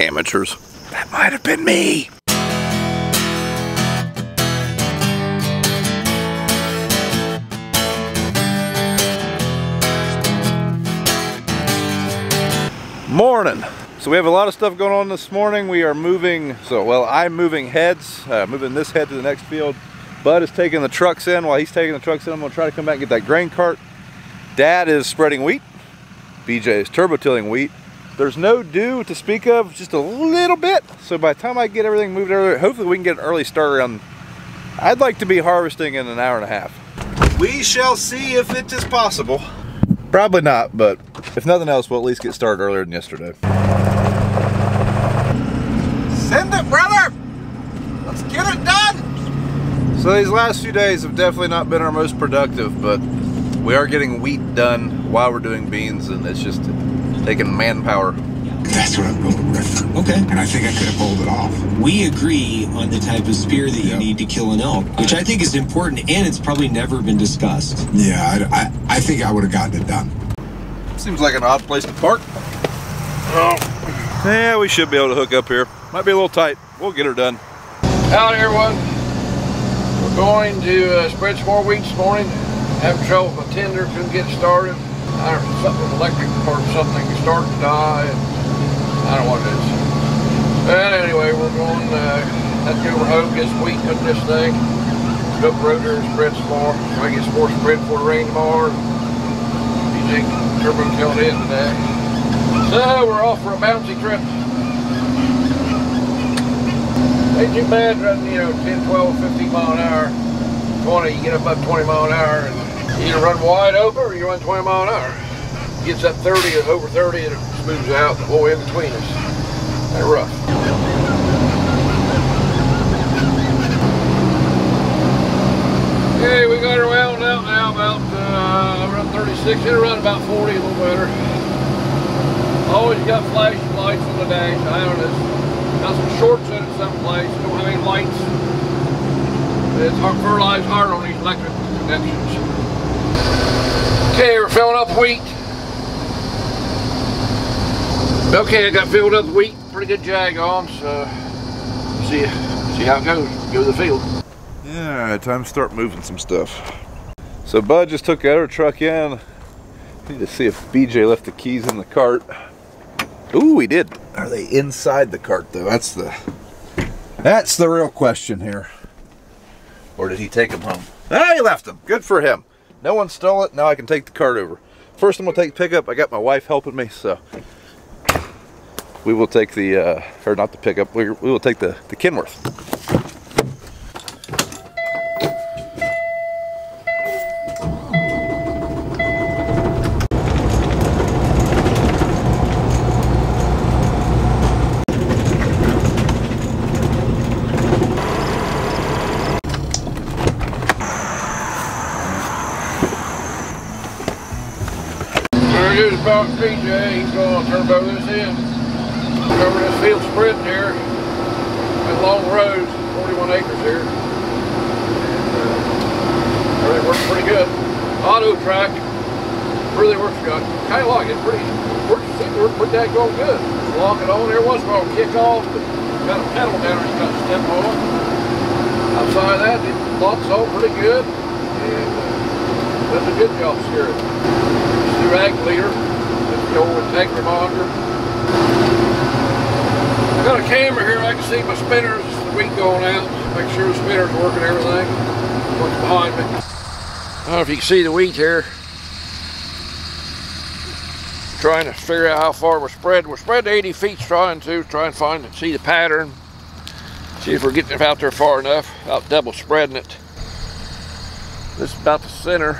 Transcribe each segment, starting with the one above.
Amateurs. That might have been me. Morning. So we have a lot of stuff going on this morning. We are moving, I'm moving heads, moving this head to the next field. Bud is taking the trucks in. While he's taking the trucks in, I'm gonna try to come back and get that grain cart. Dad is spreading wheat. BJ is turbo tilling wheat. There's no dew to speak of, just a little bit. So by the time I get everything moved earlier, hopefully we can get an early start around, I'd like to be harvesting in an hour and a half. We shall see if it is possible. Probably not, but if nothing else, we'll at least get started earlier than yesterday. Send it, brother! Let's get it done! So these last few days have definitely not been our most productive, but we are getting wheat done while we're doing beans, and it's just taking manpower. That's what I'm going with. Okay. And I think I could have pulled it off. We agree on the type of spear that you need to kill an elk, which I think is important, and it's probably never been discussed. Yeah, I think I would have gotten it done. Seems like an odd place to park. Oh. Yeah, we should be able to hook up here. Might be a little tight. We'll get her done. Howdy everyone. We're going to spread some more wheat this morning. Having trouble with my tender, couldn't get it started. I don't know, something electric or something started to die. I don't know what it is. But anyway, we're going have to go over home, get some wheat, put this thing. Go up the road there and spread some more. Try to get some more spread before the rain tomorrow. DJ turbo till it in today. So we're off for a bouncy trip. Ain't too bad running, 10, 12, 15 mile an hour. 20, you get up 20 mile an hour and you either run wide open or you run 20 mile an hour. Gets up 30, over 30, and it smooths out the whole in between us. Kind of rough. Okay, we got her wound out now about around 36. It'll run about 40, a little better. Always got flashing lights on the dash. I don't know. Got some shorts in it someplace. Don't have any lights. It's hard, fertilized hard on these electric connections. Okay, we're filling up wheat. Okay, I got filled up with wheat. Pretty good jag on, so see how it goes. Go to the field. Yeah, time to start moving some stuff. So Bud just took the other truck in. Need to see if BJ left the keys in the cart. Ooh, he did. Are they inside the cart though? That's the real question here. Or did he take them home? Ah, he left them. Good for him. No one stole it. Now I can take the cart over. First I'm gonna take the pickup. I got my wife helping me, so we will take the or not the pickup. We will take the Kenworth. Here's about BJ. He's going to turbo this in. Cover this field spread here. Got long rows, 41 acres here. Everything works pretty good. Auto track really works good. Kind of like it. Seems to work pretty daggone good. Lock it on. Every once in a while kick off, but got a pedal down there you got to step on. Outside of that, it locks on pretty good. And does a good job steering. Rag leader, that's the old integrity monitor. I got a camera here, I can see my spinners, the wheat going out, make sure the spinners working everything. What's behind me. I don't know if you can see the wheat here. Trying to figure out how far we're spread. We're spread to 80 feet, try and see the pattern. See if we're getting out there far enough, out double spreading it. This is about the center.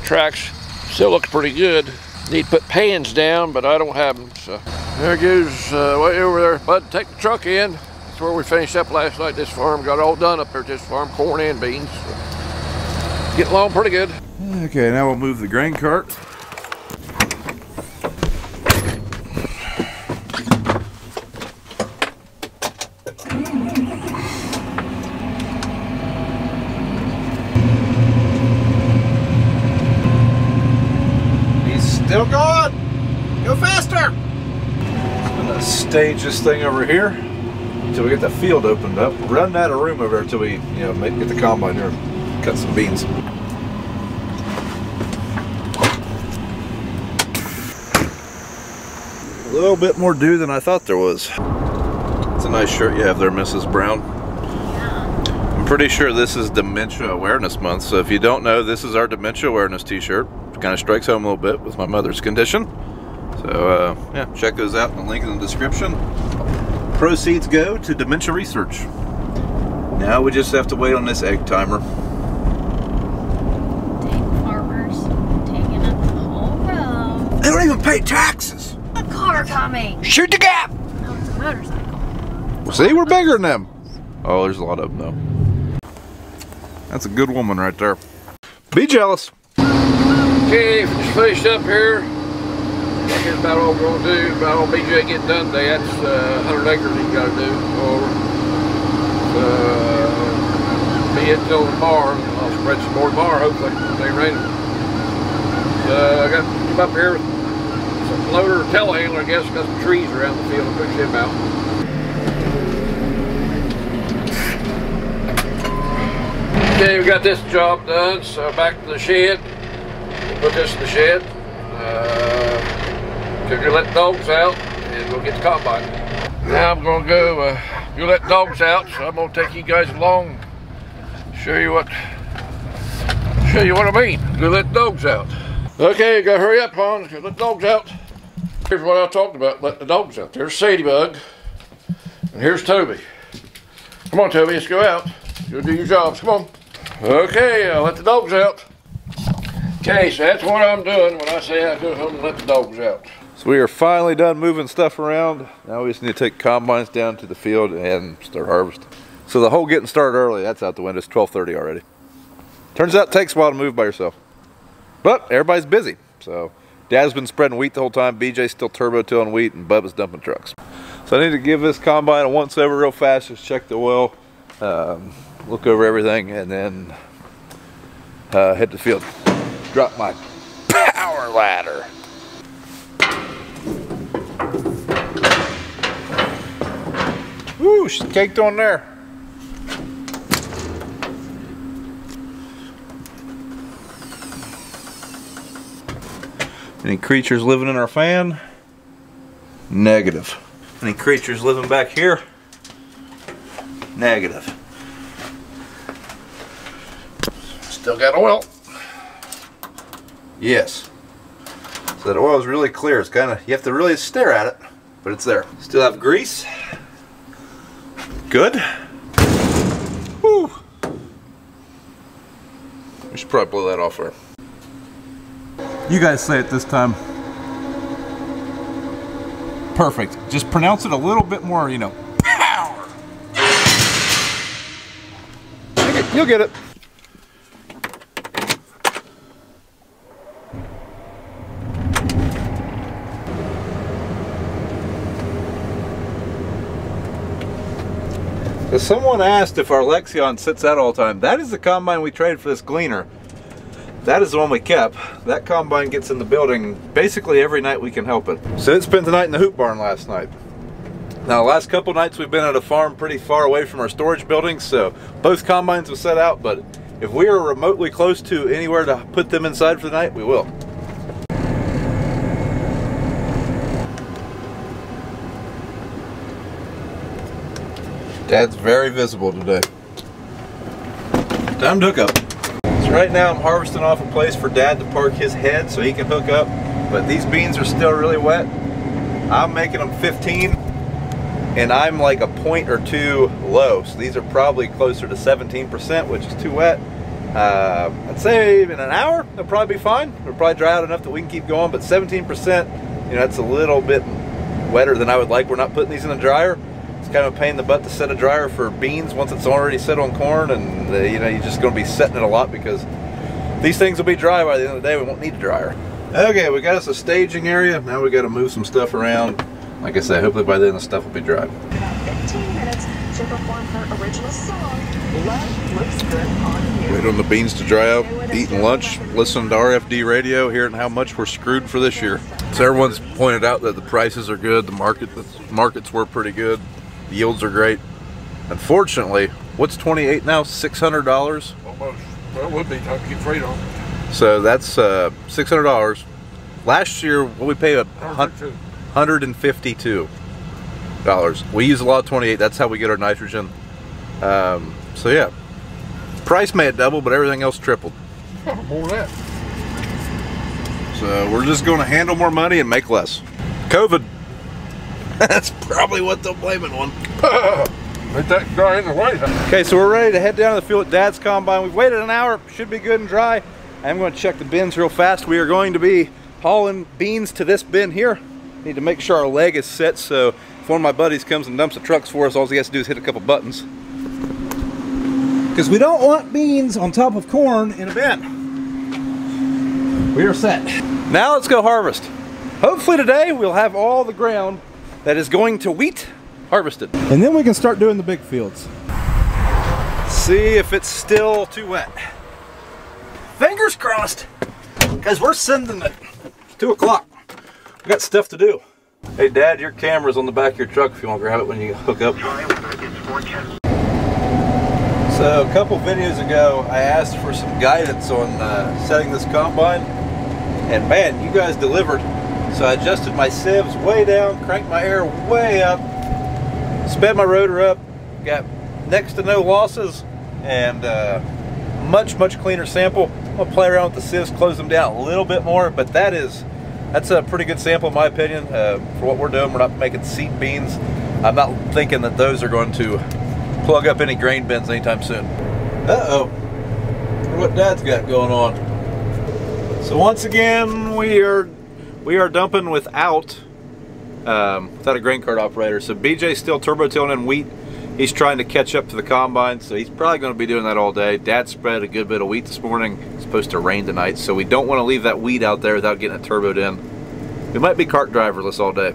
Tracks still looks pretty good. Need to put pans down, but I don't have them. So there goes way over there. Bud, take the truck in. That's where we finished up last night. This farm got all done up there. This farm, corn and beans. So getting along pretty good. Okay, now we'll move the grain cart. Still going! Go faster! It's been a stage this thing over here until we get the field opened up. Run out of room over there until we, get the combine here and cut some beans. A little bit more dew than I thought there was. It's a nice shirt you have there, Mrs. Brown. Yeah. I'm pretty sure this is Dementia Awareness Month, so if you don't know, this is our Dementia Awareness t-shirt. It kind of strikes home a little bit with my mother's condition. So, yeah, check those out in the link in the description. Proceeds go to dementia research. Now we just have to wait on this egg timer. Dang farmers, taking up the whole road. They don't even pay taxes. A car coming. Shoot the gap. Oh, it's a motorcycle. See, we're bigger than them. Oh, there's a lot of them though. That's a good woman right there. Be jealous. Okay, just finished up here. That's about all we're going to do. About all BJ getting done today. That's 100 acres he's got to do. Be it till tomorrow. I'll spread some more tomorrow, hopefully. It ain't raining. So I got to come up here with some loader or telehandler, I guess. Got some trees around the field to push him out. Okay, we got this job done. So back to the shed. Put this in the shed. Gonna let the dogs out and we'll get the combine. Now I'm gonna go let the dogs out, so I'm gonna take you guys along, show you what I mean. Go let the dogs out. Okay, gotta hurry up, Hans. Go let the dogs out. Here's what I talked about, let the dogs out. There's Sadybug, and here's Toby. Come on, Toby, let's go out. Go do your jobs, come on. Okay, I'll let the dogs out. Okay, so that's what I'm doing when I say I go home and let the dogs out. So we are finally done moving stuff around. Now we just need to take combines down to the field and start harvesting. So the whole getting started early, that's out the window. It's 12:30 already. Turns out it takes a while to move by yourself. But everybody's busy. So Dad's been spreading wheat the whole time. BJ's still turbo tilling wheat and Bubba's dumping trucks. So I need to give this combine a once over real fast. Just check the oil, look over everything, and then hit the field. Drop my power ladder. Woo, she's caked on there. Any creatures living in our fan? Negative. Any creatures living back here? Negative. Still got oil. Yes. So that oil is really clear. It's kind of, you have to really stare at it, but it's there. Still have grease. Good. Whew. We should probably blow that off there. You guys say it this time. Perfect. Just pronounce it a little bit more, power. You'll get it. So someone asked if our Lexion sits out all the time. That is the combine we traded for this gleaner. That is the one we kept. That combine gets in the building basically every night we can help it. So it spent the night in the hoop barn last night. Now the last couple nights we've been at a farm pretty far away from our storage buildings, so both combines have set out, but if we are remotely close to anywhere to put them inside for the night, we will. Dad's very visible today. Time to hook up. So right now I'm harvesting off a place for Dad to park his head so he can hook up, but these beans are still really wet. I'm making them 15 and I'm like a point or two low, so these are probably closer to 17%, which is too wet. I'd say in an hour they'll probably be fine. They'll probably dry out enough that we can keep going, but 17%, that's a little bit wetter than I would like. We're not putting these in a dryer. It's kind of a pain in the butt to set a dryer for beans once it's already set on corn, and you're just going to be setting it a lot because these things will be dry by the end of the day. We won't need a dryer. Okay, we got us a staging area. Now we got to move some stuff around. Like I said, hopefully by then the stuff will be dry. About 15 minutes to perform her original song, Love Looks Good on You. Wait on the beans to dry out, eating lunch, listening to RFD radio, hearing how much we're screwed for this year. So everyone's pointed out that the prices are good, the markets were pretty good, the yields are great. Unfortunately, what's 28 now? $600? Almost. Well, it would be time to get freight on. So that's $600. Last year, what we paid $152. We use a lot of 28. That's how we get our nitrogen. So yeah, price may have doubled, but everything else tripled. More than that. So we're just going to handle more money and make less. COVID. That's probably what they'll blame it on. Let that guy in the way. Okay, so we're ready to head down to the field at Dad's combine. We've waited an hour, should be good and dry. I'm going to check the bins real fast. We are going to be hauling beans to this bin here. Need to make sure our leg is set, so if one of my buddies comes and dumps the trucks for us, all he has to do is hit a couple buttons. Because we don't want beans on top of corn in a bin. We are set. Now let's go harvest. Hopefully today we'll have all the ground that is going to wheat harvested. And then we can start doing the big fields. See if it's still too wet. Fingers crossed, because we're sending it. It's 2 o'clock. We got stuff to do. Hey Dad, your camera's on the back of your truck if you want to grab it when you hook up. So a couple videos ago, I asked for some guidance on setting this combine, and man, you guys delivered. So I adjusted my sieves way down, cranked my air way up, sped my rotor up, got next to no losses, and much cleaner sample. I'm gonna play around with the sieves, close them down a little bit more, but that's a pretty good sample in my opinion for what we're doing. We're not making seed beans. I'm not thinking that those are going to plug up any grain bins anytime soon. Uh-oh, what Dad's got going on. So once again, we are dumping without a grain cart operator. So BJ's still turbo tilling in wheat. He's trying to catch up to the combine, so he's probably going to be doing that all day. Dad spread a good bit of wheat this morning. It's supposed to rain tonight, so we don't want to leave that wheat out there without getting it turboed in. We might be cart driverless all day.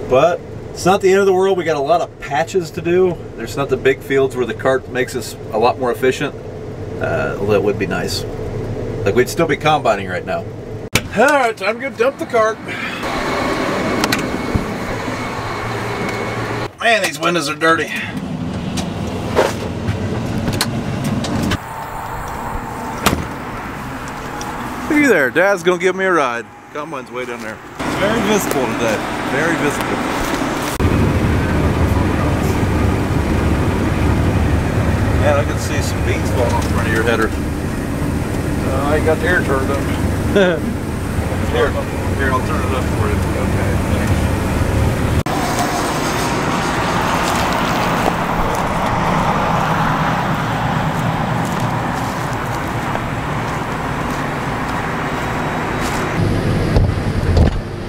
But it's not the end of the world. We got a lot of patches to do. There's not the big fields where the cart makes us a lot more efficient. Although it would be nice. Like we'd still be combining right now. All right, time to go dump the cart. Man, these windows are dirty. Looky there, Dad's gonna give me a ride. Combine's way down there. It's very visible today, very visible. Man, I can see some beans falling off the front of your header. I ain't got the air turned up. Here, I'll turn it up for you. Okay, thanks.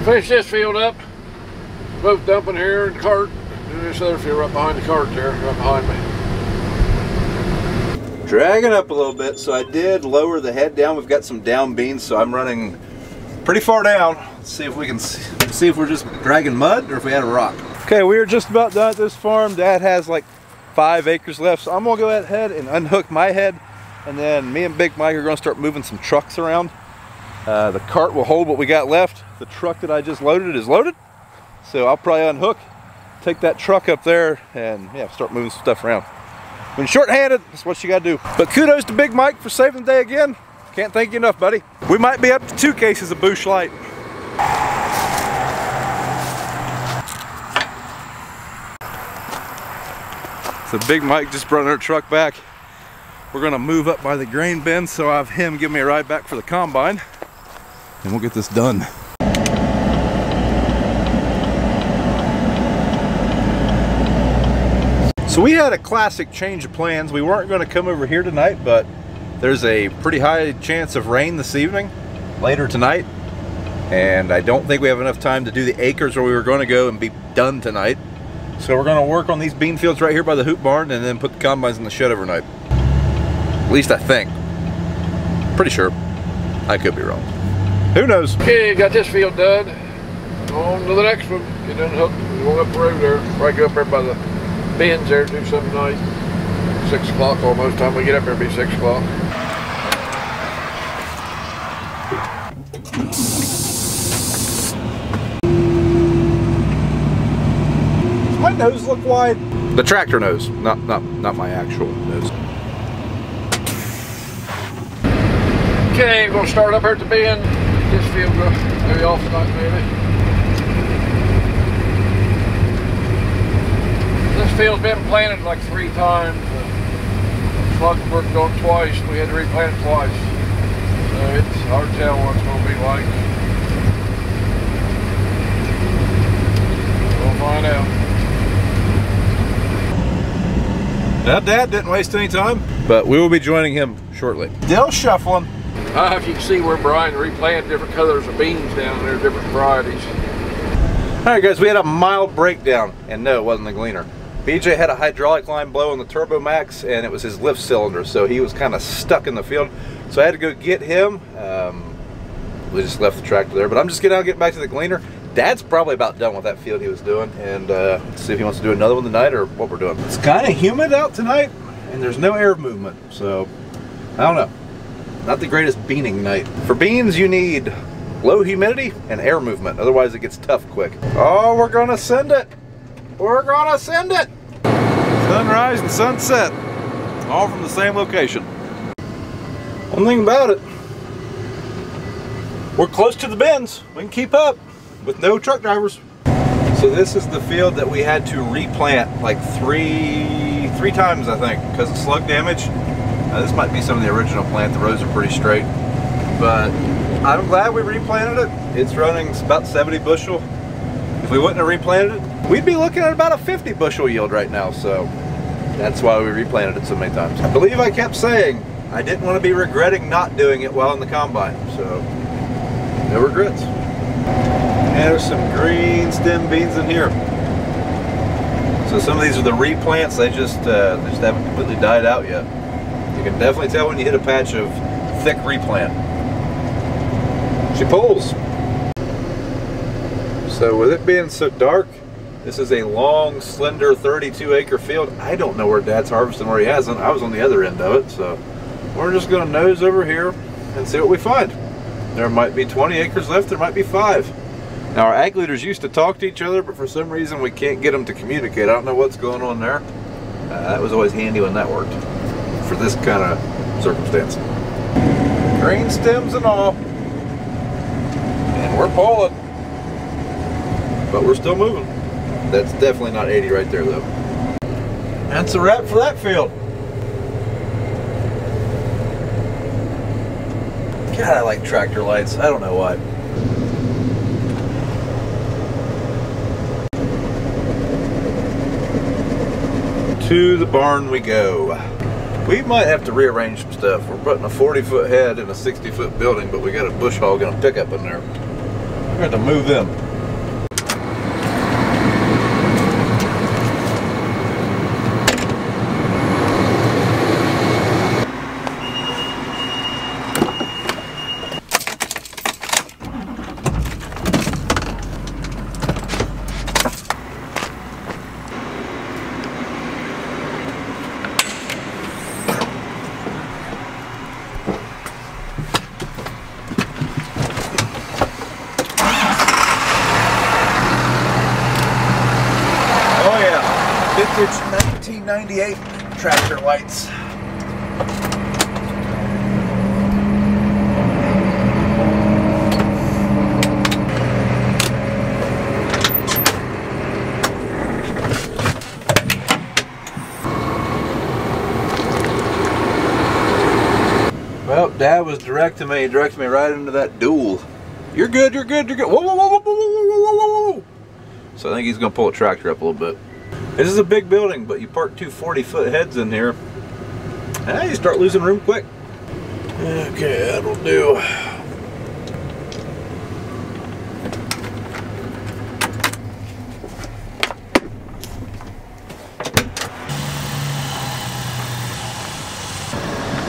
Finish this field up. Both dumping here in the cart. And this other field right behind the cart there, right behind me. Dragging up a little bit, so I did lower the head down. We've got some down beans, so I'm running pretty far down. Let's see if we can see if we're just dragging mud or if we had a rock. Okay, we are just about done at this farm. Dad has like 5 acres left, so I'm gonna go ahead and unhook my head, and then me and Big Mike are gonna start moving some trucks around. The cart will hold what we got left. The truck that I just loaded is loaded, so I'll probably unhook, take that truck up there, and yeah, start moving some stuff around. When short-handed, that's what you gotta do. But kudos to Big Mike for saving the day again. Can't thank you enough, buddy. We might be up to 2 cases of Busch Light. So Big Mike just brought our truck back. We're gonna move up by the grain bin, so I have him give me a ride back for the combine, and we'll get this done. So we had a classic change of plans. We weren't going to come over here tonight, but there's a pretty high chance of rain this evening, later tonight. And I don't think we have enough time to do the acres where we were going to go and be done tonight. So we're going to work on these bean fields right here by the hoop barn and then put the combines in the shed overnight. At least I think. Pretty sure. I could be wrong. Who knows? Okay, got this field done. On to the next one. Get unhooked. We'll go up the road there. Right go up there by the Ben's there too some night. 6 o'clock almost. Time we get up there, it'll be 6 o'clock. Does my nose look wide? The tractor nose, not my actual nose. Okay, we're gonna start up here at the bend. This field maybe off tonight, maybe. This field's been planted like 3 times. Slug worked on it twice. We had to replant it twice. So it's hard to tell what it's gonna be like. We'll find out. Now, Dad didn't waste any time, but we will be joining him shortly. Still shuffling. I don't know if you can see where Brian replanted different colors of beans down there, different varieties. All right, guys, we had a mild breakdown, and no, it wasn't the gleaner. BJ had a hydraulic line blow on the Turbo Max, and it was his lift cylinder, so he was kind of stuck in the field. So I had to go get him. We just left the tractor there, but I'm just getting back to the gleaner. Dad's probably about done with that field he was doing, and let's see if he wants to do another one tonight or what we're doing. It's kind of humid out tonight, and there's no air movement, so I don't know. Not the greatest beaning night. For beans, you need low humidity and air movement, otherwise it gets tough quick. Oh, we're gonna send it. We're gonna send it. Sunrise and sunset, all from the same location. One thing about it, we're close to the bends. We can keep up with no truck drivers. So this is the field that we had to replant like three times, I think, because of slug damage. This might be some of the original plant. The rows are pretty straight, but I'm glad we replanted it. It's running about 70 bushel. If we wouldn't have replanted it, we'd be looking at about a 50 bushel yield right now. So that's why we replanted it so many times. I believe I kept saying I didn't want to be regretting not doing it while in the combine. So no regrets. And there's some green stem beans in here. So some of these are the replants. They just haven't completely died out yet. You can definitely tell when you hit a patch of thick replant. She pulls. So with it being so dark, this is a long, slender 32-acre field. I don't know where Dad's harvesting, where he hasn't. I was on the other end of it, so we're just going to nose over here and see what we find. There might be 20 acres left, there might be 5. Now our ag leaders used to talk to each other, but for some reason we can't get them to communicate. I don't know what's going on there. That was always handy when that worked, for this kind of circumstance. Green stems and all. And we're pulling. But we're still moving. That's definitely not 80 right there though. That's a wrap for that field. God, I like tractor lights. I don't know why. To the barn we go. We might have to rearrange some stuff. We're putting a 40-foot head in a 60-foot building, but we got a bush hog and a pickup in there. We're going to move them. Vintage 1998 tractor lights. Well, Dad was directing me right into that duel. You're good, you're good, you're good. Whoa, whoa, whoa, whoa, whoa, whoa, whoa, whoa. So I think he's gonna pull a tractor up a little bit. This is a big building, but you park 2 40-foot heads in here, you start losing room quick. Okay, that'll do.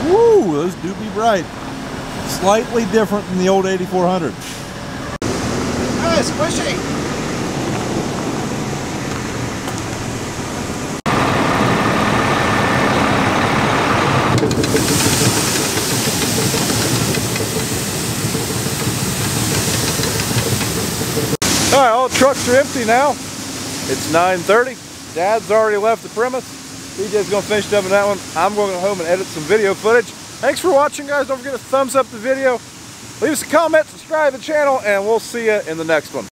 Woo, those do be bright. Slightly different than the old 8400. Ah, squishy. All right, all the trucks are empty now. It's 9:30. Dad's already left the premise. DJ's gonna finish dumping that one. I'm going home and edit some video footage. Thanks for watching, guys. Don't forget to thumbs up the video. Leave us a comment, subscribe to the channel, and we'll see you in the next one.